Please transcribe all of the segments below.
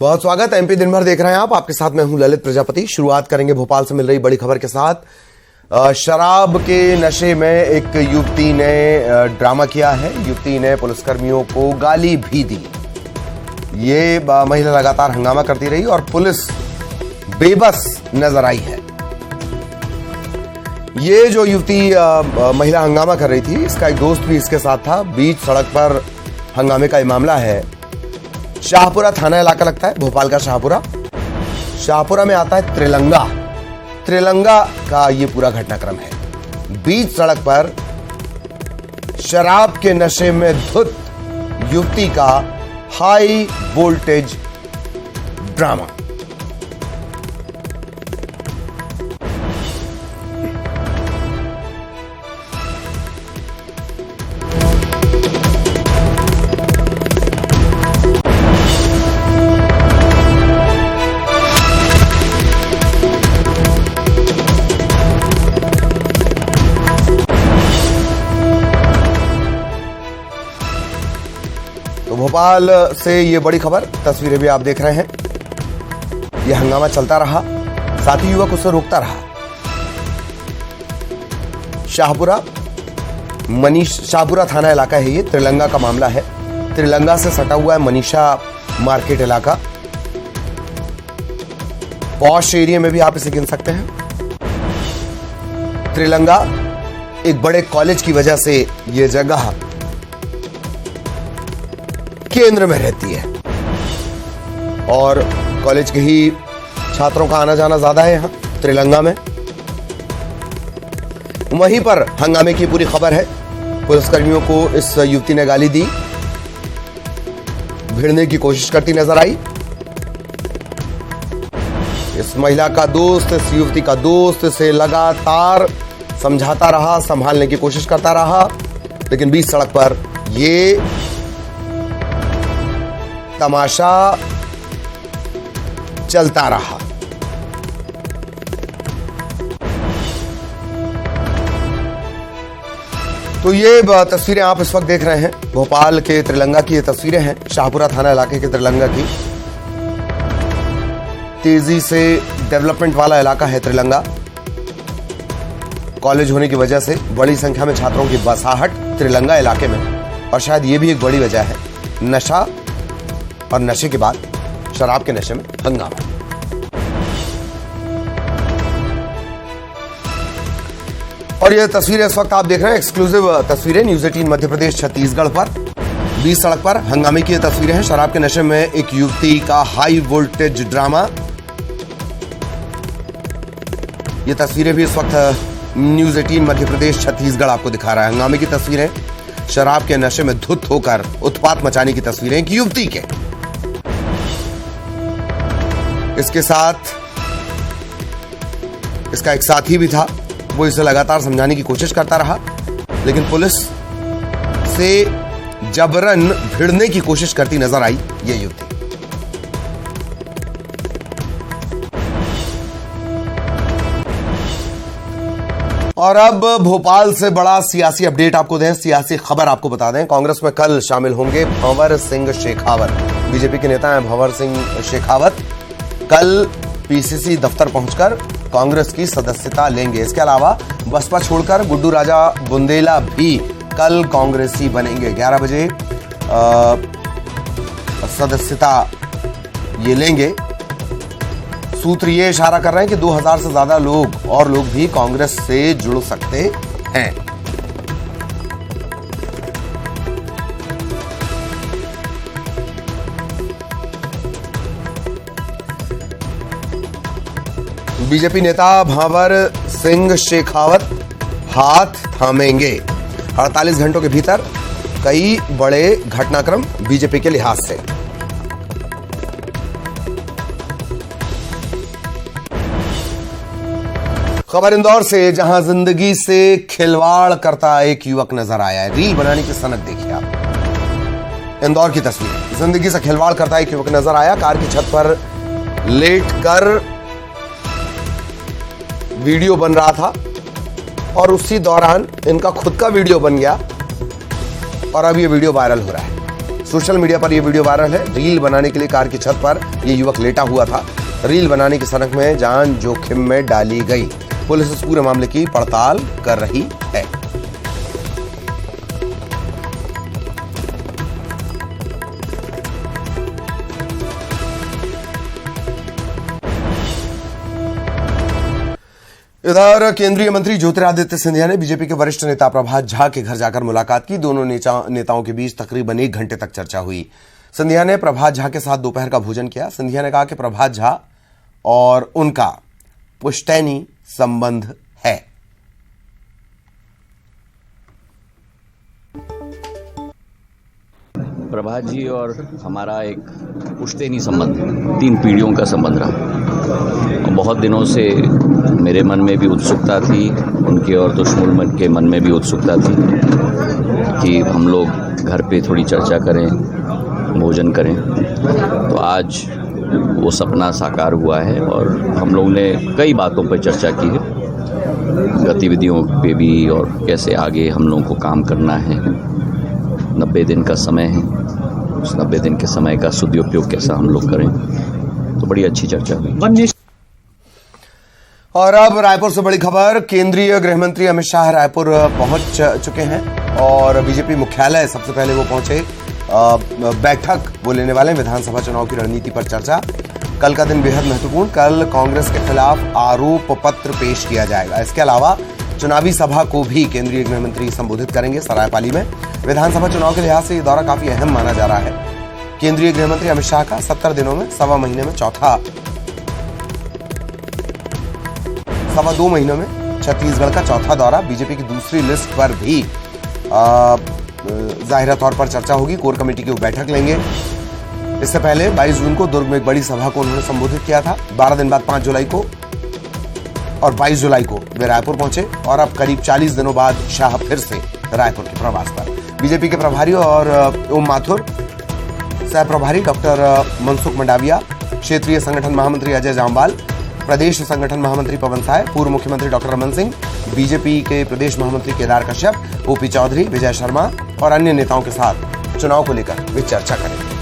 बहुत स्वागत। एमपी दिन भर देख रहे हैं आप। आपके साथ मैं हूं ललित प्रजापति। शुरुआत करेंगे भोपाल से मिल रही बड़ी खबर के साथ। शराब के नशे में एक युवती ने ड्रामा किया है। युवती ने पुलिसकर्मियों को गाली भी दी। ये महिला लगातार हंगामा करती रही और पुलिस बेबस नजर आई है। ये जो युवती महिला हंगामा कर रही थी, इसका एक दोस्त भी इसके साथ था। बीच सड़क पर हंगामे का ये मामला है। शाहपुरा थाना इलाका लगता है, भोपाल का शाहपुरा में आता है त्रिलंगा का ये पूरा घटनाक्रम है। बीच सड़क पर शराब के नशे में धुत युवती का हाई वोल्टेज ड्रामा। तो भोपाल से ये बड़ी खबर, तस्वीरें भी आप देख रहे हैं। यह हंगामा चलता रहा, साथ ही युवक उसे रोकता रहा। शाहपुरा थाना इलाका है ये, त्रिलंगा का मामला है। त्रिलंगा से सटा हुआ है मनीषा मार्केट इलाका। पॉश एरिया में भी आप इसे गिन सकते हैं। त्रिलंगा एक बड़े कॉलेज की वजह से यह जगह केंद्र में रहती है और कॉलेज के ही छात्रों का आना जाना ज्यादा है यहां त्रिलंगा में। वहीं पर हंगामे की पूरी खबर है। पुलिसकर्मियों को इस युवती ने गाली दी, भिड़ने की कोशिश करती नजर आई। इस महिला का दोस्त, इस युवती का दोस्त इसे लगातार समझाता रहा, संभालने की कोशिश करता रहा, लेकिन बीच सड़क पर यह तमाशा चलता रहा। तो ये तस्वीरें आप इस वक्त देख रहे हैं भोपाल के त्रिलंगा की। ये तस्वीरें हैं शाहपुरा थाना इलाके के त्रिलंगा की। तेजी से डेवलपमेंट वाला इलाका है त्रिलंगा। कॉलेज होने की वजह से बड़ी संख्या में छात्रों की बसाहट त्रिलंगा इलाके में, और शायद ये भी एक बड़ी वजह है नशा, और नशे के बाद शराब के नशे में हंगामा। और ये तस्वीरें इस वक्त आप देख रहे हैं, एक्सक्लूसिव तस्वीरें न्यूज़ 18 मध्य प्रदेश छत्तीसगढ़ पर। बीच सड़क पर हंगामे की ये तस्वीरें हैं। शराब के नशे में एक युवती का हाई वोल्टेज ड्रामा। ये तस्वीरें भी इस वक्त न्यूज़ 18 मध्य प्रदेश छत्तीसगढ़ आपको दिखा रहा है। हंगामे की तस्वीरें, शराब के नशे में धुत होकर उत्पात मचाने की तस्वीरें एक युवती के। इसके साथ इसका एक साथी भी था, वो इसे लगातार समझाने की कोशिश करता रहा, लेकिन पुलिस से जबरन भिड़ने की कोशिश करती नजर आई ये युवती। और अब भोपाल से बड़ा सियासी अपडेट आपको दें, सियासी खबर आपको बता दें। कांग्रेस में कल शामिल होंगे भंवर सिंह शेखावत। बीजेपी के नेता हैं भंवर सिंह शेखावत। कल पीसीसी दफ्तर पहुंचकर कांग्रेस की सदस्यता लेंगे। इसके अलावा बसपा छोड़कर गुड्डू राजा बुंदेला भी कल कांग्रेसी बनेंगे। 11 बजे सदस्यता ये लेंगे। सूत्र ये इशारा कर रहे हैं कि 2000 से ज्यादा लोग भी कांग्रेस से जुड़ सकते हैं। बीजेपी नेता भंवर सिंह शेखावत हाथ थामेंगे। 48 घंटों के भीतर कई बड़े घटनाक्रम बीजेपी के लिहाज से। खबर इंदौर से, जहां जिंदगी से खिलवाड़ करता एक युवक नजर आया है। रील बनाने की सनक देखिए आप। इंदौर की तस्वीर, जिंदगी से खिलवाड़ करता एक युवक नजर आया। कार की छत पर लेटकर वीडियो बन रहा था और उसी दौरान इनका खुद का वीडियो बन गया और अब ये वीडियो वायरल हो रहा है। सोशल मीडिया पर यह वीडियो वायरल है। रील बनाने के लिए कार की छत पर यह युवक लेटा हुआ था। रील बनाने की सनक में जान जोखिम में डाली गई। पुलिस इस पूरे मामले की पड़ताल कर रही है। इधर केंद्रीय मंत्री ज्योतिरादित्य सिंधिया ने बीजेपी के वरिष्ठ नेता प्रभात झा के घर जाकर मुलाकात की। दोनों नेताओं के बीच तकरीबन 1 घंटे तक चर्चा हुई। सिंधिया ने प्रभात झा के साथ दोपहर का भोजन किया। सिंधिया ने कहा कि प्रभात झा और उनका पुश्तैनी संबंध है। प्रभात जी और हमारा एक पुश्तैनी संबंध, 3 पीढ़ियों का संबंध रहा। बहुत दिनों से मेरे मन में भी उत्सुकता थी, उनके और दुश्मन के मन में भी उत्सुकता थी कि हम लोग घर पे थोड़ी चर्चा करें, भोजन करें। तो आज वो सपना साकार हुआ है और हम लोग ने कई बातों पर चर्चा की है, गतिविधियों पे भी और कैसे आगे हम लोगों को काम करना है। 90 दिन का समय है, उस 90 दिन के समय का सदुपयोग कैसा हम लोग करें, तो बड़ी अच्छी चर्चा हुई। और अब रायपुर से बड़ी खबर। केंद्रीय गृह मंत्री अमित शाह रायपुर पहुंच चुके हैं और बीजेपी मुख्यालय सबसे पहले वो पहुंचे। बैठक वो लेने वाले विधानसभा चुनाव की रणनीति पर चर्चा। कल का दिन बेहद महत्वपूर्ण। कल कांग्रेस के खिलाफ आरोप पत्र पेश किया जाएगा। इसके अलावा चुनावी सभा को भी केंद्रीय गृह मंत्री संबोधित करेंगे सरायपाली में। विधानसभा चुनाव के लिहाज से यह दौरा काफी अहम माना जा रहा है। केंद्रीय गृह मंत्री अमित शाह का 70 दिनों में 2 महीने में 2 महीनों में छत्तीसगढ़ का चौथा दौरा। बीजेपी की दूसरी लिस्ट पर भी जाहिर तौर पर चर्चा होगी। कोर कमेटी की बैठक लेंगे। इससे पहले 22 जून को दुर्ग में एक बड़ी सभा को उन्होंने संबोधित किया था। 12 दिन बाद 5 जुलाई को और 22 जुलाई को वे रायपुर पहुंचे और अब करीब 40 दिनों बाद शाह फिर से रायपुर के प्रवास पर। बीजेपी के प्रभारी और ओम माथुर, सह प्रभारी डॉक्टर मनसुख मंडाविया, क्षेत्रीय संगठन महामंत्री अजय जामवाल, प्रदेश संगठन महामंत्री पवन साय, पूर्व मुख्यमंत्री डॉक्टर रमन सिंह, बीजेपी के प्रदेश महामंत्री केदार कश्यप, ओपी चौधरी, विजय शर्मा और अन्य नेताओं के साथ चुनाव को लेकर वे चर्चा करेंगे।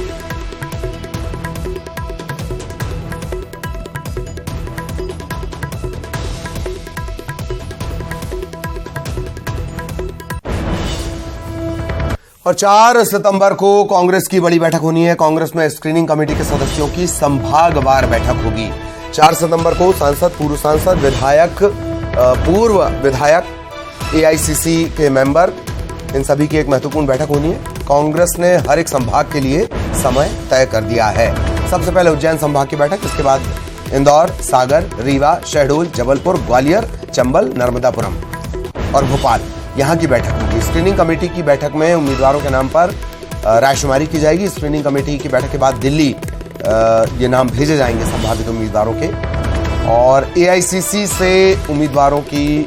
और 4 सितंबर को कांग्रेस की बड़ी बैठक होनी है। कांग्रेस में स्क्रीनिंग कमेटी के सदस्यों की संभागवार बैठक होगी। 4 सितंबर को सांसद, पूर्व सांसद, विधायक, पूर्व विधायक, एआईसीसी के मेंबर, इन सभी की एक महत्वपूर्ण बैठक होनी है। कांग्रेस ने हर एक संभाग के लिए समय तय कर दिया है। सबसे पहले उज्जैन संभाग की बैठक, इसके बाद इंदौर, सागर, रीवा, शहडोल, जबलपुर, ग्वालियर, चंबल, नर्मदापुरम और भोपाल, यहां की बैठक होगी। स्क्रीनिंग कमेटी की बैठक में उम्मीदवारों के नाम पर रायशुमारी की जाएगी। स्क्रीनिंग कमेटी की बैठक के बाद दिल्ली ये नाम भेजे जाएंगे संभावित उम्मीदवारों के और एआईसीसी से उम्मीदवारों की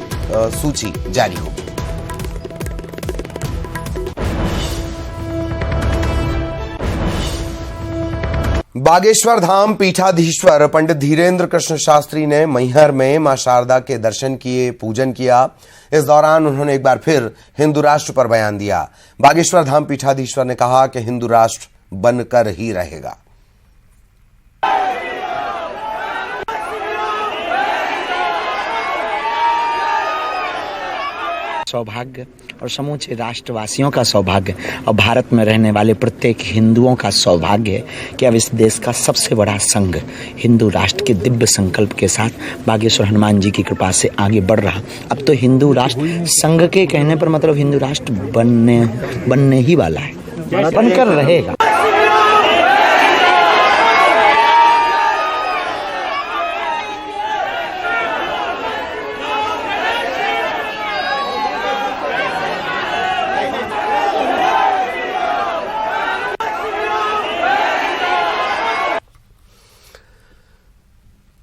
सूची जारी होगी। बागेश्वर धाम पीठाधीश्वर पंडित धीरेन्द्र कृष्ण शास्त्री ने मैहर में मां शारदा के दर्शन किए, पूजन किया। इस दौरान उन्होंने एक बार फिर हिंदू राष्ट्र पर बयान दिया। बागेश्वर धाम पीठाधीश्वर ने कहा कि हिंदू राष्ट्र बनकर ही रहेगा। सौभाग्य और समूचे राष्ट्रवासियों का सौभाग्य और भारत में रहने वाले प्रत्येक हिंदुओं का सौभाग्य है कि अब इस देश का सबसे बड़ा संघ हिंदू राष्ट्र के दिव्य संकल्प के साथ बागेश्वर हनुमान जी की कृपा से आगे बढ़ रहा। अब तो हिंदू राष्ट्र संघ के कहने पर मतलब हिंदू राष्ट्र बनने ही वाला है, बनकर रहेगा।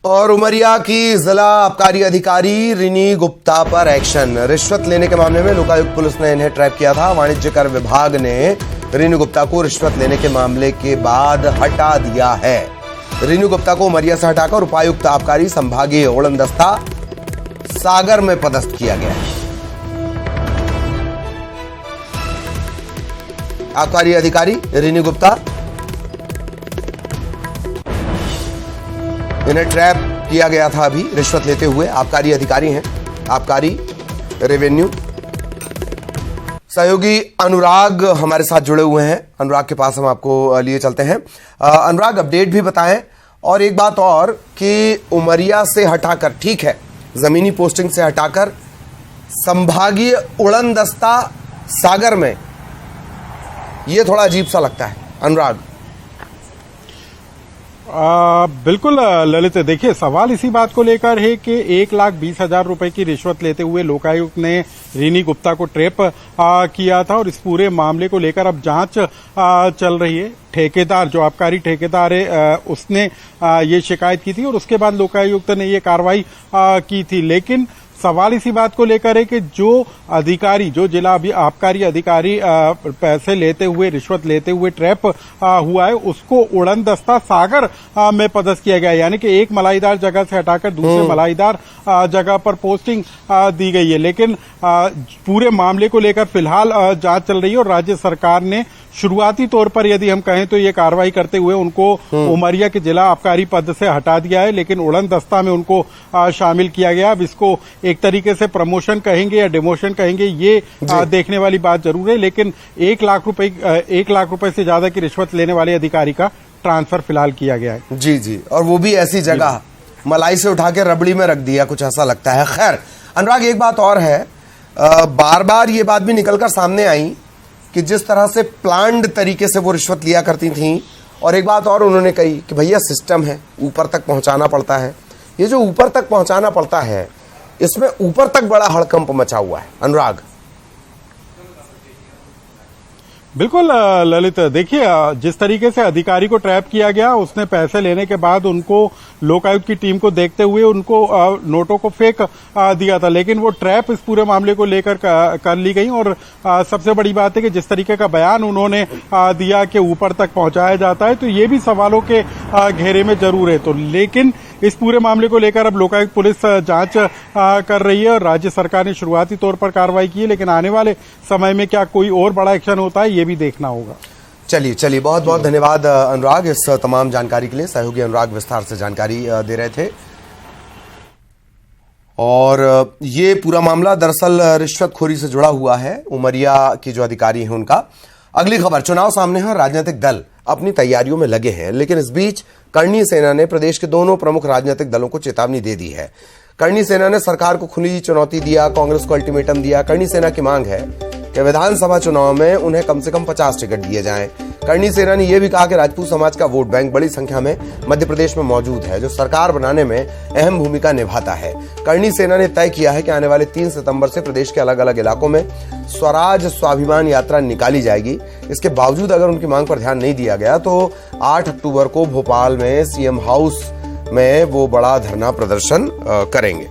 और उमरिया की जिला आबकारी अधिकारी रिनी गुप्ता पर एक्शन। रिश्वत लेने के मामले में लोकायुक्त पुलिस ने इन्हें ट्रैप किया था। वाणिज्य कर विभाग ने रिनी गुप्ता को रिश्वत लेने के मामले के बाद हटा दिया है। रिनी गुप्ता को उमरिया से हटाकर उपायुक्त आबकारी संभागीय उड़नदस्ता सागर में पदस्थ किया गया है। आबकारी अधिकारी रिनी गुप्ता, इन्हें ट्रैप किया गया था अभी रिश्वत लेते हुए। आबकारी अधिकारी हैं, आबकारी रेवेन्यू। सहयोगी अनुराग हमारे साथ जुड़े हुए हैं, अनुराग के पास हम आपको लिए चलते हैं। अनुराग, अपडेट भी बताएं। और एक बात और कि उमरिया से हटाकर, ठीक है, जमीनी पोस्टिंग से हटाकर संभागीय उड़न दस्ता सागर में, ये थोड़ा अजीब सा लगता है अनुराग। बिल्कुल ललित, देखिए सवाल इसी बात को लेकर है कि 1,20,000 रुपए की रिश्वत लेते हुए लोकायुक्त ने रिनी गुप्ता को ट्रैप किया था और इस पूरे मामले को लेकर अब जांच चल रही है। ठेकेदार, जो आबकारी ठेकेदार है, उसने ये शिकायत की थी और उसके बाद लोकायुक्त ने ये कार्रवाई की थी। लेकिन सवाल इसी बात को लेकर है कि जो अधिकारी, जो जिला आबकारी अधिकारी पैसे लेते हुए, रिश्वत लेते हुए ट्रैप हुआ है, उसको उड़न दस्ता सागर में पदस्थ किया गया है। यानी कि एक मलाईदार जगह से हटाकर दूसरे मलाईदार जगह पर पोस्टिंग दी गई है। लेकिन पूरे मामले को लेकर फिलहाल जांच चल रही है और राज्य सरकार ने शुरुआती तौर पर, यदि हम कहें तो, ये कार्रवाई करते हुए उनको उमरिया के जिला आबकारी पद से हटा दिया है, लेकिन उड़न दस्ता में उनको शामिल किया गया। अब इसको एक तरीके से प्रमोशन कहेंगे या डिमोशन कहेंगे, ये देखने वाली बात जरूर है। लेकिन 1 लाख रुपए से ज्यादा की रिश्वत लेने वाले अधिकारी का ट्रांसफर फिलहाल किया गया है। जी जी, और वो भी ऐसी जगह, मलाई से उठा के रबड़ी में रख दिया, कुछ ऐसा लगता है। खैर अनुराग, एक बात और है, बार बार ये बात भी निकलकर सामने आई कि जिस तरह से प्लान्ड तरीके से वो रिश्वत लिया करती थी, और एक बात और उन्होंने कही कि भैया सिस्टम है, ऊपर तक पहुंचाना पड़ता है। ये जो ऊपर तक पहुंचाना पड़ता है, इसमें ऊपर तक बड़ा हड़कंप मचा हुआ है अनुराग। बिल्कुल ललित, देखिए जिस तरीके से अधिकारी को ट्रैप किया गया, उसने पैसे लेने के बाद उनको, लोकायुक्त की टीम को देखते हुए उनको नोटों को फेंक दिया था। लेकिन वो ट्रैप इस पूरे मामले को लेकर कर ली गई। और सबसे बड़ी बात है कि जिस तरीके का बयान उन्होंने दिया कि ऊपर तक पहुंचाया जाता है, तो ये भी सवालों के घेरे में जरूर है। तो लेकिन इस पूरे मामले को लेकर अब लोकायुक्त पुलिस जांच कर रही है और राज्य सरकार ने शुरुआती तौर पर कार्रवाई की है। लेकिन आने वाले समय में क्या कोई और बड़ा एक्शन होता है, ये भी देखना होगा। चलिए, बहुत बहुत धन्यवाद अनुराग इस तमाम जानकारी के लिए। सहयोगी अनुराग विस्तार से जानकारी दे रहे थे। और ये पूरा मामला दरअसल रिश्वतखोरी से जुड़ा हुआ है। उमरिया की जो अधिकारी हैं उनका। अगली खबर, चुनाव सामने है, राजनीतिक दल अपनी तैयारियों में लगे हैं। लेकिन इस बीच करणी सेना ने प्रदेश के दोनों प्रमुख राजनीतिक दलों को चेतावनी दे दी है। करणी सेना ने सरकार को खुली चुनौती दिया, कांग्रेस को अल्टीमेटम दिया। करणी सेना की मांग है कि विधानसभा चुनाव में उन्हें कम से कम 50 टिकट दिए जाएं। करणी सेना ने यह भी कहा कि राजपूत समाज का वोट बैंक बड़ी संख्या में मध्य प्रदेश में मौजूद है, जो सरकार बनाने में अहम भूमिका निभाता है। करणी सेना ने तय किया है कि आने वाले 3 सितंबर से प्रदेश के अलग अलग इलाकों में स्वराज स्वाभिमान यात्रा निकाली जाएगी। इसके बावजूद अगर उनकी मांग पर ध्यान नहीं दिया गया तो 8 अक्टूबर को भोपाल में सीएम हाउस में वो बड़ा धरना प्रदर्शन करेंगे।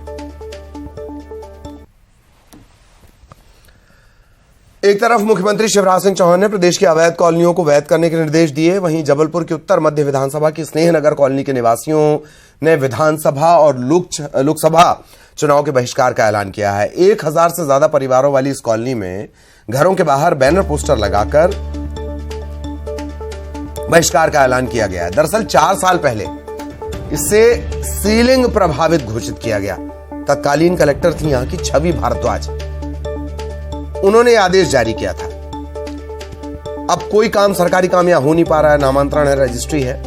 एक तरफ मुख्यमंत्री शिवराज सिंह चौहान ने प्रदेश की अवैध कॉलोनियों को वैध करने के निर्देश दिए, वहीं जबलपुर की उत्तर मध्य विधानसभा की स्नेहनगर कॉलोनी के निवासियों ने विधानसभा और लोकसभा चुनाव के बहिष्कार का ऐलान किया है। 1000 से ज्यादा परिवारों वाली इस कॉलोनी में घरों के बाहर बैनर पोस्टर लगाकर बहिष्कार का ऐलान किया गया है। दरअसल 4 साल पहले इससे सीलिंग प्रभावित घोषित किया गया। तत्कालीन कलेक्टर थी यहां की छवि भारद्वाज, उन्होंने आदेश जारी किया था। अब कोई काम, सरकारी काम यहां हो नहीं पा रहा है, नामांतरण है, रजिस्ट्री है।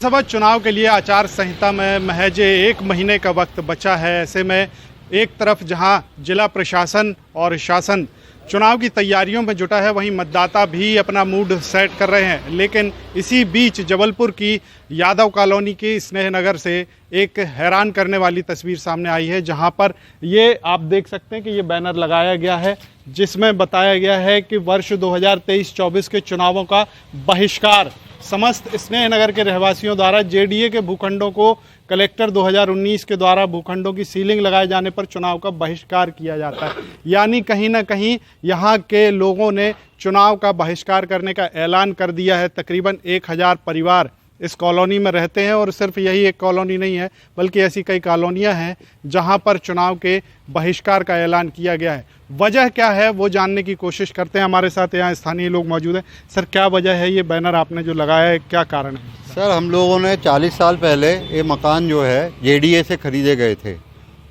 सभा चुनाव के लिए आचार संहिता में महज 1 महीने का वक्त बचा है। ऐसे में एक तरफ जहां जिला प्रशासन और शासन चुनाव की तैयारियों में जुटा है, वहीं मतदाता भी अपना मूड सेट कर रहे हैं। लेकिन इसी बीच जबलपुर की यादव कॉलोनी की स्नेहनगर से एक हैरान करने वाली तस्वीर सामने आई है, जहां पर ये आप देख सकते हैं कि ये बैनर लगाया गया है जिसमें बताया गया है कि वर्ष 2023-24 के चुनावों का बहिष्कार समस्त स्नेहनगर के रहवासियों द्वारा जेडीए के भूखंडों को कलेक्टर 2019 के द्वारा भूखंडों की सीलिंग लगाए जाने पर चुनाव का बहिष्कार किया जाता है। यानी कहीं ना कहीं यहाँ के लोगों ने चुनाव का बहिष्कार करने का ऐलान कर दिया है। तकरीबन 1000 परिवार इस कॉलोनी में रहते हैं। और सिर्फ यही एक कॉलोनी नहीं है, बल्कि ऐसी कई कॉलोनियां हैं जहां पर चुनाव के बहिष्कार का ऐलान किया गया है। वजह क्या है वो जानने की कोशिश करते हैं। हमारे साथ यहाँ स्थानीय लोग मौजूद हैं। सर, क्या वजह है, ये बैनर आपने जो लगाया है, क्या कारण है? सर, हम लोगों ने 40 साल पहले ये मकान जो है जेडीए से खरीदे गए थे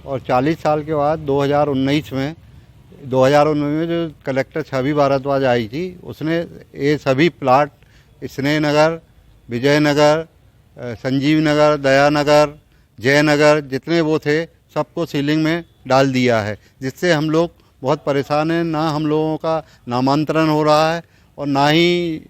और 40 साल के बाद 2019 में जो कलेक्टर छवि भारद्वाज आई थी, उसने ये सभी प्लाट स्नेहनगर, विजयनगर, संजीव नगर, दयानगर, जयनगर जितने वो थे सबको सीलिंग में डाल दिया है, जिससे हम लोग बहुत परेशान हैं। ना हम लोगों का नामांतरण हो रहा है और ना ही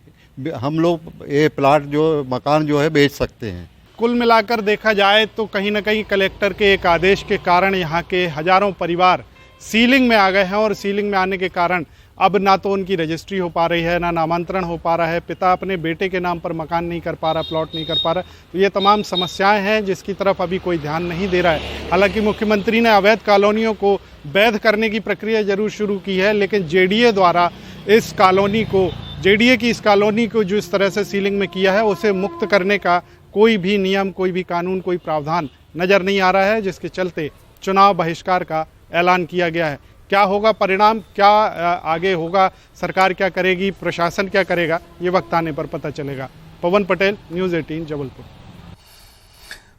हम लोग ये प्लाट जो मकान जो है बेच सकते हैं। कुल मिलाकर देखा जाए तो कहीं ना कहीं कलेक्टर के एक आदेश के कारण यहाँ के हजारों परिवार सीलिंग में आ गए हैं और सीलिंग में आने के कारण अब ना तो उनकी रजिस्ट्री हो पा रही है, ना नामांतरण हो पा रहा है। पिता अपने बेटे के नाम पर मकान नहीं कर पा रहा, प्लॉट नहीं कर पा रहा। तो ये तमाम समस्याएं हैं जिसकी तरफ अभी कोई ध्यान नहीं दे रहा है। हालांकि मुख्यमंत्री ने अवैध कॉलोनियों को वैध करने की प्रक्रिया जरूर शुरू की है, लेकिन जेडीए द्वारा इस कॉलोनी को, जेडीए की इस कॉलोनी को जो इस तरह से सीलिंग में किया है, उसे मुक्त करने का कोई भी नियम, कोई भी कानून, कोई प्रावधान नज़र नहीं आ रहा है, जिसके चलते चुनाव बहिष्कार का ऐलान किया गया है। क्या होगा परिणाम, क्या आगे होगा, सरकार क्या करेगी, प्रशासन क्या करेगा, ये वक्त आने पर पता चलेगा। पवन पटेल, न्यूज़ 18 जबलपुर।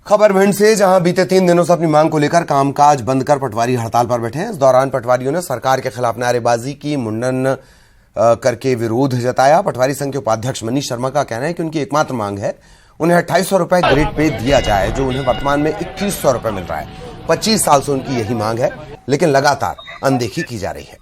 खबर भिंड से, जहां बीते 3 दिनों से अपनी मांग को लेकर कामकाज बंद कर पटवारी हड़ताल पर बैठे हैं। इस दौरान पटवारियों ने सरकार के खिलाफ नारेबाजी की, मुंडन करके विरोध जताया। पटवारी संघ के उपाध्यक्ष मनीष शर्मा का कहना है कि उनकी एकमात्र मांग है उन्हें 2800 रुपए ग्रेड पे दिया जाए, जो उन्हें वर्तमान में 2100 रुपए मिल रहा है। 25 साल से उनकी यही मांग है, लेकिन लगातार अनदेखी की जा रही है।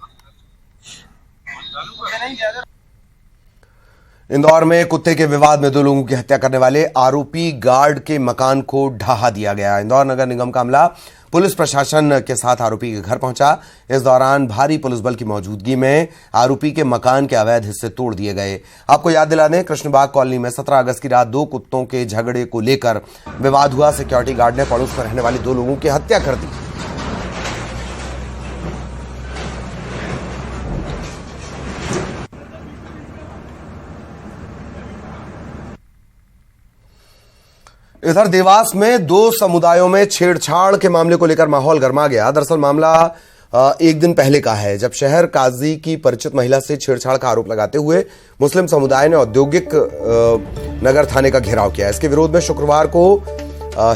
इंदौर में कुत्ते के विवाद में 2 लोगों की हत्या करने वाले आरोपी गार्ड के मकान को ढहा दिया गया। इंदौर नगर निगम का अमला पुलिस प्रशासन के साथ आरोपी के घर पहुंचा। इस दौरान भारी पुलिस बल की मौजूदगी में आरोपी के मकान के अवैध हिस्से तोड़ दिए गए। आपको याद दिला दें, कृष्णबाग कॉलोनी में 17 अगस्त की रात 2 कुत्तों के झगड़े को लेकर विवाद हुआ। सिक्योरिटी गार्ड ने पड़ोस में रहने वाले 2 लोगों की हत्या कर दी। इधर देवास में 2 समुदायों में छेड़छाड़ के मामले को लेकर माहौल गर्मा गया। दरअसल मामला एक दिन पहले का है, जब शहर काजी की परिचित महिला से छेड़छाड़ का आरोप लगाते हुए मुस्लिम समुदाय ने औद्योगिक नगर थाने का घेराव किया। इसके विरोध में शुक्रवार को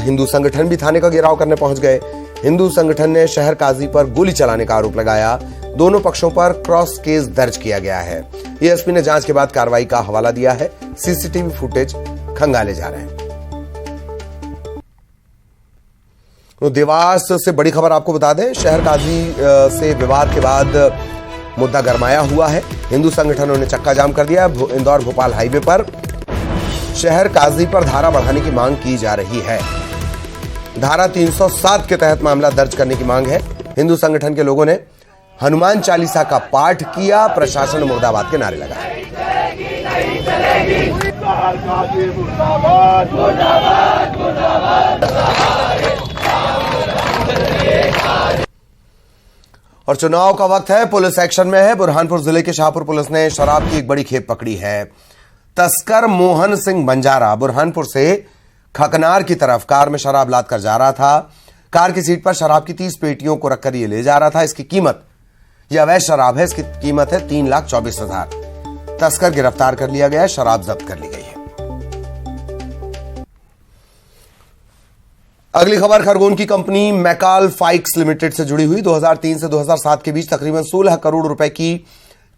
हिंदू संगठन भी थाने का घेराव करने पहुंच गए। हिंदू संगठन ने शहर काजी पर गोली चलाने का आरोप लगाया। दोनों पक्षों पर क्रॉस केस दर्ज किया गया है। एएसपी ने जांच के बाद कार्रवाई का हवाला दिया है। सीसीटीवी फुटेज खंगाले जा रहे हैं। तो देवास से बड़ी खबर आपको बता दें, शहर काजी से विवाद के बाद मुद्दा गरमाया हुआ है। हिंदू संगठनों ने चक्का जाम कर दिया। इंदौर भोपाल हाईवे पर शहर काजी पर धारा बढ़ाने की मांग की जा रही है। धारा 307 के तहत मामला दर्ज करने की मांग है। हिंदू संगठन के लोगों ने हनुमान चालीसा का पाठ किया। प्रशासन ने मुर्दाबाद के नारे लगाए। और चुनाव का वक्त है, पुलिस एक्शन में है। बुरहानपुर जिले के शाहपुर पुलिस ने शराब की एक बड़ी खेप पकड़ी है। तस्कर मोहन सिंह बंजारा बुरहानपुर से खकनार की तरफ कार में शराब लाद कर जा रहा था। कार की सीट पर शराब की 30 पेटियों को रखकर ये ले जा रहा था। इसकी कीमत, यह अवैध शराब है, इसकी कीमत है 3,24,000। तस्कर गिरफ्तार कर लिया गया है, शराब जब्त कर ली गई है। अगली खबर खरगोन की कंपनी मैकाल फाइक्स लिमिटेड से जुड़ी हुई। 2003 से 2007 के बीच तकरीबन 16 करोड़ रुपए की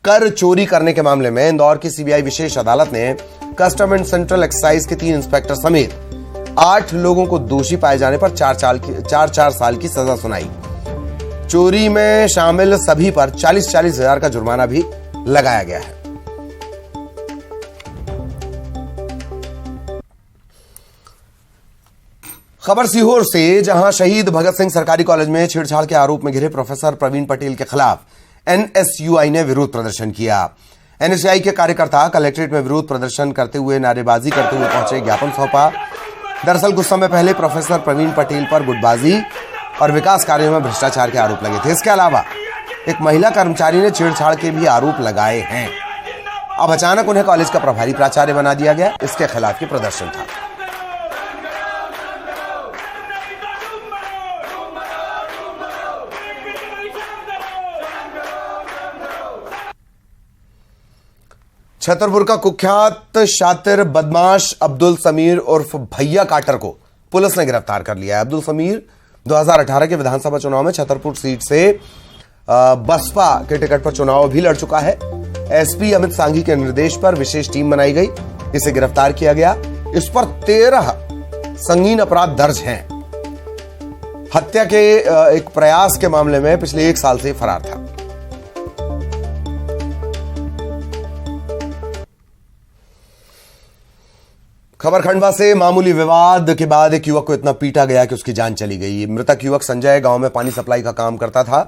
कर चोरी करने के मामले में इंदौर की सीबीआई विशेष अदालत ने कस्टम एंड सेंट्रल एक्साइज के 3 इंस्पेक्टर समेत 8 लोगों को दोषी पाए जाने पर 4 साल की सजा सुनाई। चोरी में शामिल सभी पर 40-40 हजार का जुर्माना भी लगाया गया है। खबर सीहोर से, जहां शहीद भगत सिंह सरकारी कॉलेज में छेड़छाड़ के आरोप में घिरे प्रोफेसर प्रवीण पटेल के खिलाफ एनएसयूआई ने विरोध प्रदर्शन किया। एनएसयूआई के कार्यकर्ता कलेक्ट्रेट में विरोध प्रदर्शन करते हुए नारेबाजी करते हुए पहुंचे, ज्ञापन सौंपा। दरअसल कुछ समय पहले प्रोफेसर प्रवीण पटेल पर गुटबाजी और विकास कार्यों में भ्रष्टाचार के आरोप लगे थे। इसके अलावा एक महिला कर्मचारी ने छेड़छाड़ के भी आरोप लगाए हैं। अब अचानक उन्हें कॉलेज का प्रभारी प्राचार्य बना दिया गया। इसके खिलाफ ये प्रदर्शन था। छतरपुर का कुख्यात शातिर बदमाश अब्दुल समीर उर्फ भैया काटर को पुलिस ने गिरफ्तार कर लिया है। अब्दुल समीर 2018 के विधानसभा चुनाव में छतरपुर सीट से बसपा के टिकट पर चुनाव भी लड़ चुका है। एसपी अमित सांघी के निर्देश पर विशेष टीम बनाई गई, इसे गिरफ्तार किया गया। इस पर 13 संगीन अपराध दर्ज हैं। हत्या के एक प्रयास के मामले में पिछले 1 साल से फरार था। खबर खंडवा से मामूली विवाद के बाद एक युवक को इतना पीटा गया कि उसकी जान चली गई। मृतक युवक संजय गांव में पानी सप्लाई का काम करता था।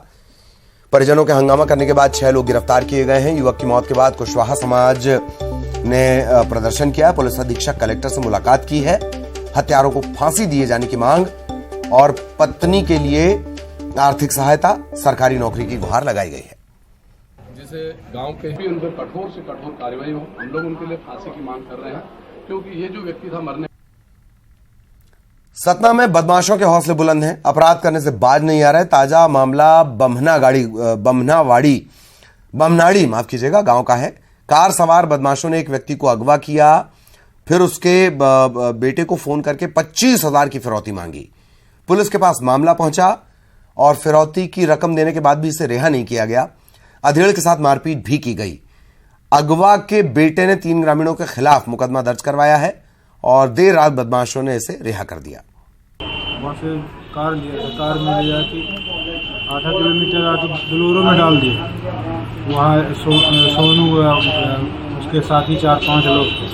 परिजनों के हंगामा करने के बाद 6 लोग गिरफ्तार किए गए हैं। युवक की मौत के बाद कुशवाहा समाज ने प्रदर्शन किया। पुलिस अधीक्षक कलेक्टर से मुलाकात की है। हत्यारों को फांसी दिए जाने की मांग और पत्नी के लिए आर्थिक सहायता, सरकारी नौकरी की गुहार लगाई गई है। जिसे गांव के भी उन पर कठोर से कठोर कार्रवाई हो। हम लोग उनके लिए फांसी की मांग कर रहे हैं, क्योंकि ये जो व्यक्ति था मरने। सतना में बदमाशों के हौसले बुलंद हैं, अपराध करने से बाज नहीं आ रहे। ताजा मामला बमनाड़ी गांव का है। कार सवार बदमाशों ने एक व्यक्ति को अगवा किया, फिर उसके बेटे को फोन करके 25,000 की फिरौती मांगी। पुलिस के पास मामला पहुंचा और फिरौती की रकम देने के बाद भी इसे रिहा नहीं किया गया। अधेड़ के साथ मारपीट भी की गई। अगवा के बेटे ने 3 ग्रामीणों के खिलाफ मुकदमा दर्ज करवाया है और देर रात बदमाशों ने इसे रिहा कर दिया। वहाँ से कार लिया था, कार में ले जाके आधा किलोमीटर आगे बलोरो में डाल दिया। वहाँ सोनू उसके साथ ही 4-5 लोग थे।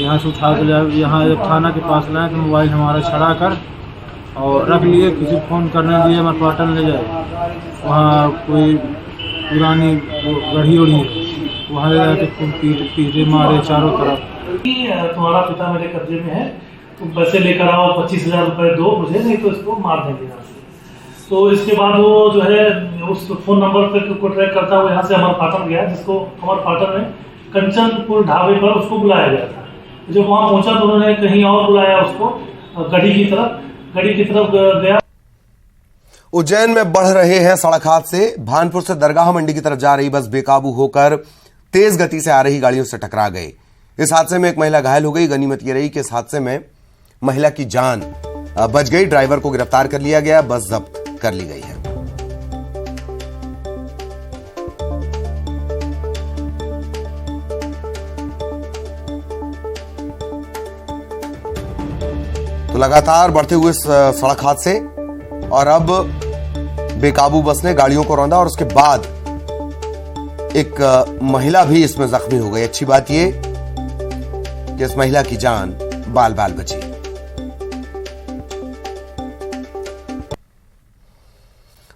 यहाँ से उठा के लाए, यहाँ जब थाना के पास लाए तो मोबाइल हमारा छड़ा कर और रख लिए। किसी फ़ोन करने दिए मैं पाटन ले जाए। वहाँ कोई पुरानी गढ़ी उड़ी वहाँ ले जाके पीटे मारे चारों तरफ। तुम्हारा पिता मेरे कब्जे में है, तुम पैसे लेकर आओ, 25,000 रुपए दो मुझे, नहीं तो इसको मार देंगे यहाँ से। तो इसके बाद वो जो है उस फोन नंबर पे को ट्रैक करता हुआ यहाँ से अमर पाटन गया, जिसको अमर पाटन में कंचनपुर ढाबे पर उसको बुलाया गया था। जब वहाँ पहुंचा तो उन्होंने कहीं और बुलाया उसको, गढ़ी की तरफ गया। उज्जैन में बढ़ रहे हैं सड़क हादसे। भानपुर से दरगाह मंडी की तरफ जा रही बस बेकाबू होकर तेज गति से आ रही गाड़ियों से टकरा गए। इस हादसे में एक महिला घायल हो गई। गनीमत ये रही कि इस हादसे में महिला की जान बच गई। ड्राइवर को गिरफ्तार कर लिया गया, बस जब्त कर ली गई है। तो लगातार बढ़ते हुए सड़क हादसे और अब बेकाबू बस ने गाड़ियों को रौंदा और उसके बाद एक महिला भी इसमें जख्मी हो गई। अच्छी बात यह कि इस महिला की जान बाल बाल बची।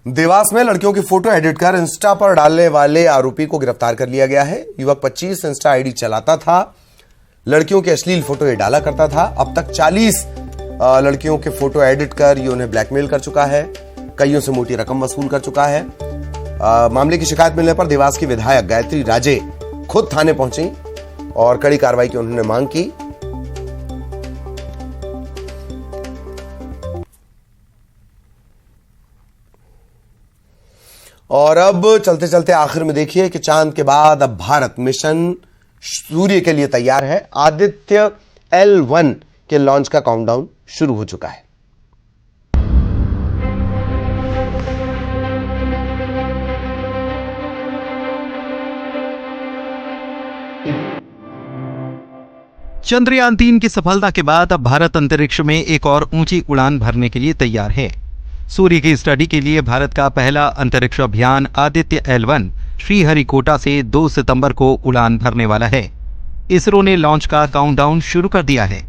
देवास में लड़कियों की फोटो एडिट कर इंस्टा पर डालने वाले आरोपी को गिरफ्तार कर लिया गया है। युवक 25 इंस्टा आईडी चलाता था, लड़कियों की अश्लील फोटो ये डाला करता था। अब तक 40 लड़कियों के फोटो एडिट कर ये उन्हें ब्लैकमेल कर चुका है, कईयों से मोटी रकम वसूल कर चुका है। मामले की शिकायत मिलने पर देवास की विधायक गायत्री राजे खुद थाने पहुंची और कड़ी कार्रवाई की उन्होंने मांग की। और अब चलते चलते आखिर में देखिए कि चांद के बाद अब भारत मिशन सूर्य के लिए तैयार है। आदित्य L1 के लॉन्च का काउंटडाउन शुरू हो चुका है। चंद्रयान 3 की सफलता के बाद अब भारत अंतरिक्ष में एक और ऊंची उड़ान भरने के लिए तैयार है। सूर्य की स्टडी के लिए भारत का पहला अंतरिक्ष अभियान आदित्य L1 श्रीहरिकोटा से 2 सितंबर को उड़ान भरने वाला है। इसरो ने लॉन्च का काउंटडाउन शुरू कर दिया है।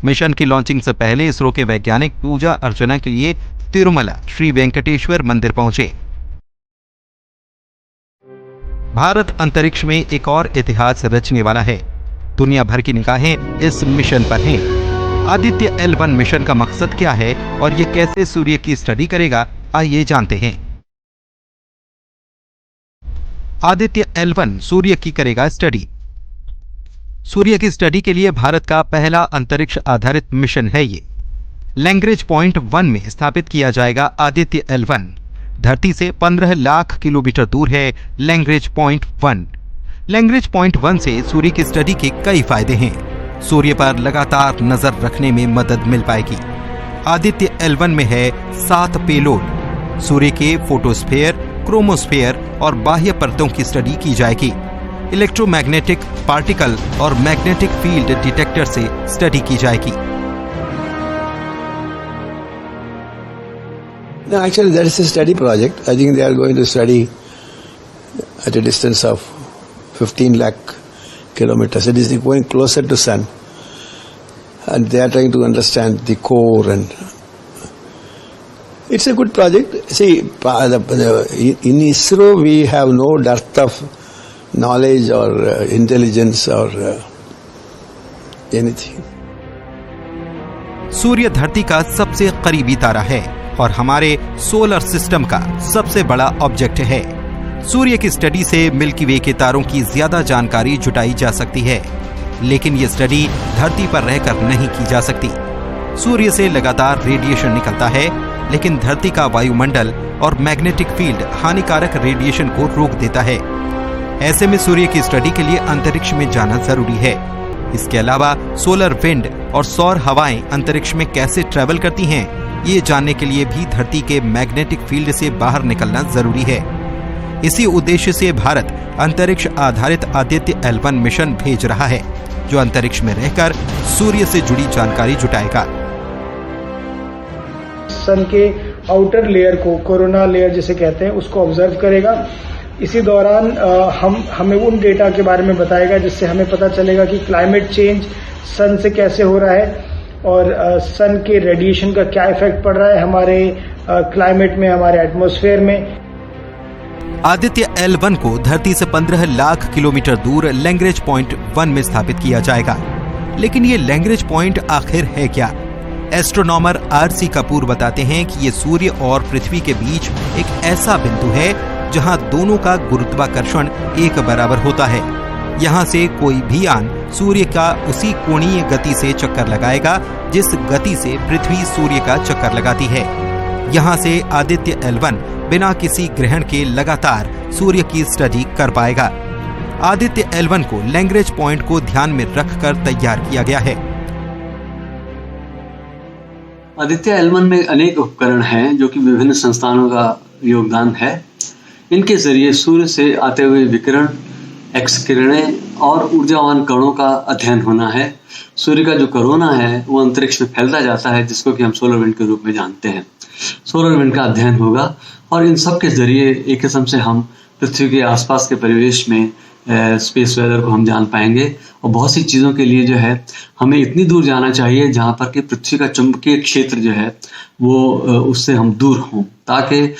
मिशन की लॉन्चिंग से पहले इसरो के वैज्ञानिक पूजा अर्चना के लिए तिरुमला श्री वेंकटेश्वर मंदिर पहुंचे। भारत अंतरिक्ष में एक और इतिहास रचने वाला है। दुनिया भर की निगाहें इस मिशन पर हैं। आदित्य L1 मिशन का मकसद क्या है और ये कैसे सूर्य की स्टडी करेगा, आइए जानते हैं। आदित्य L1 सूर्य की करेगा स्टडी। सूर्य की स्टडी के लिए भारत का पहला अंतरिक्ष आधारित मिशन है ये। लैंग्रेज पॉइंट 1 में स्थापित किया जाएगा आदित्य L1। धरती से 15 लाख किलोमीटर दूर है लैंग्रेज पॉइंट 1। लैग्रेंज पॉइंट 1 से सूर्य की स्टडी के कई फायदे हैं। सूर्य पर लगातार नजर रखने में मदद मिल पाएगी। आदित्य L1 में है 7 पेलोड। सूर्य के फोटोस्फीयर, क्रोमोस्फीयर और बाह्य परतों की स्टडी की जाएगी। इलेक्ट्रोमैग्नेटिक पार्टिकल और मैग्नेटिक फील्ड डिटेक्टर से स्टडी की जाएगी। No, actually, that is a study project. I think they are going to study at a distance of 15 lakh kilometers. It is going closer to sun, and they are trying to understand the core. And it's a good project. See, in ISRO we have no dearth of knowledge or intelligence or anything. सूर्य धरती का सबसे करीबी तारा है और हमारे solar system का सबसे बड़ा ऑब्जेक्ट है। सूर्य की स्टडी से मिल्की वे के तारों की ज्यादा जानकारी जुटाई जा सकती है, लेकिन ये स्टडी धरती पर रहकर नहीं की जा सकती। सूर्य से लगातार रेडिएशन निकलता है, लेकिन धरती का वायुमंडल और मैग्नेटिक फील्ड हानिकारक रेडिएशन को रोक देता है। ऐसे में सूर्य की स्टडी के लिए अंतरिक्ष में जाना जरूरी है। इसके अलावा सोलर विंड और सौर हवाएं अंतरिक्ष में कैसे ट्रेवल करती हैं, ये जानने के लिए भी धरती के मैग्नेटिक फील्ड से बाहर निकलना जरूरी है। इसी उद्देश्य से भारत अंतरिक्ष आधारित आदित्य L1 मिशन भेज रहा है, जो अंतरिक्ष में रहकर सूर्य से जुड़ी जानकारी जुटाएगा। सन के आउटर लेयर को, कोरोना लेयर जिसे कहते हैं, उसको ऑब्जर्व करेगा। इसी दौरान हमें उन डेटा के बारे में बताएगा जिससे हमें पता चलेगा कि क्लाइमेट चेंज सन से कैसे हो रहा है और सन के रेडिएशन का क्या इफेक्ट पड़ रहा है हमारे क्लाइमेट में, हमारे एटमॉस्फेयर में। आदित्य L1 को धरती से 15 लाख किलोमीटर दूर लैग्रेंज पॉइंट 1 में स्थापित किया जाएगा। लेकिन ये लैग्रेंज पॉइंट आखिर है क्या? एस्ट्रोनॉमर RC कपूर बताते हैं कि ये सूर्य और पृथ्वी के बीच एक ऐसा बिंदु है जहां दोनों का गुरुत्वाकर्षण एक बराबर होता है। यहाँ से कोई भी यान सूर्य का उसी कोणीय गति से चक्कर लगाएगा जिस गति से पृथ्वी सूर्य का चक्कर लगाती है। यहाँ से आदित्य L1 बिना किसी ग्रहण के लगातार सूर्य की स्टडी कर पाएगा। आदित्य L1 को लैग्रेंज पॉइंट को ध्यान में रखकर तैयार किया गया है। आदित्य L1 में अनेक उपकरण हैं जो कि विभिन्न संस्थानों का योगदान है। इनके जरिए सूर्य से आते हुए विकिरण, एक्स किरणें और ऊर्जावान कणों का अध्ययन होना है। सूर्य का जो कोरोना है वो अंतरिक्ष में फैलता जाता है, जिसको कि हम सोलर विंड के रूप में जानते हैं। सोलर विंड का अध्ययन होगा और इन सब के जरिए एक किस्म से हम पृथ्वी के आसपास के परिवेश में स्पेस वेदर को हम जान पाएंगे। और बहुत सी चीज़ों के लिए जो है हमें इतनी दूर जाना चाहिए जहाँ पर कि पृथ्वी का चुंबकीय क्षेत्र जो है वो उससे हम दूर हों, ताकि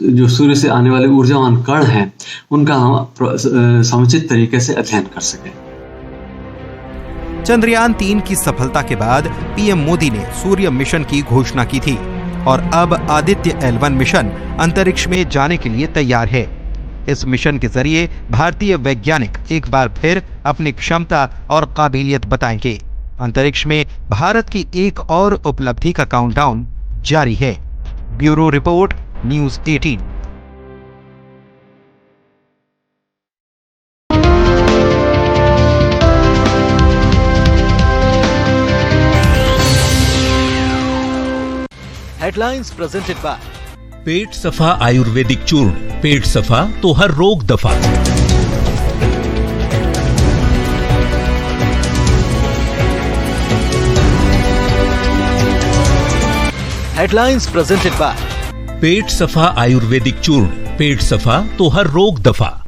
जो सूर्य से आने वाले ऊर्जावान कण हैं उनका हम समुचित तरीके से अध्ययन कर सकें। चंद्रयान 3 की सफलता के बाद पीएम मोदी ने सूर्य मिशन की घोषणा की थी और अब आदित्य L1 मिशन अंतरिक्ष में जाने के लिए तैयार है। इस मिशन के जरिए भारतीय वैज्ञानिक एक बार फिर अपनी क्षमता और काबिलियत बताएंगे। अंतरिक्ष में भारत की एक और उपलब्धि का काउंटडाउन जारी है। Bureau report, news 18। Headlines presented by Pet Safa ayurvedic चूर्ण। पेट सफा तो हर रोग दफा। Headlines presented by Pet Safa ayurvedic चूर्ण। पेट सफा तो हर रोग दफा।